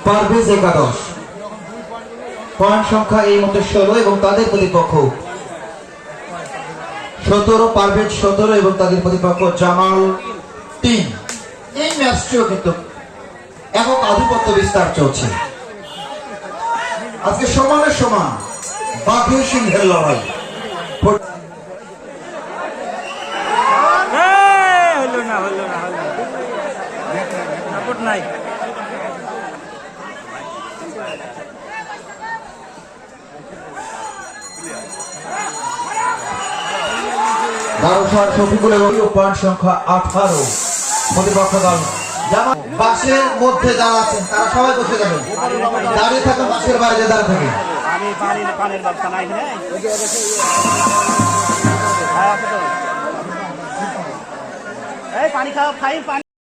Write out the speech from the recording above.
পারভেজ একাদশ পয়েন্ট সংখ্যা এই মতো 16 এবং তাদের প্রতিপক্ষ 17। পারভেজ 17 এবং তাদের প্রতিপক্ষ জামাল 3। এই ম্যাচটিও কিন্তু একক আধিপত্য বিস্তার চলছে। আজকে সমানের সমান বাঘের সিংহের লড়াই। দারুসার শফিকুল এবং পয়েন্ট সংখ্যা 18। প্রতিপক্ষ দল বাসের মধ্যে যারা আছেন তারা সবাই বসে যাবেন, দাঁড়িয়ে থাকুন বাসের বাইরে দাঁড়িয়ে থাকেন। পানি খাও, খাই পানি।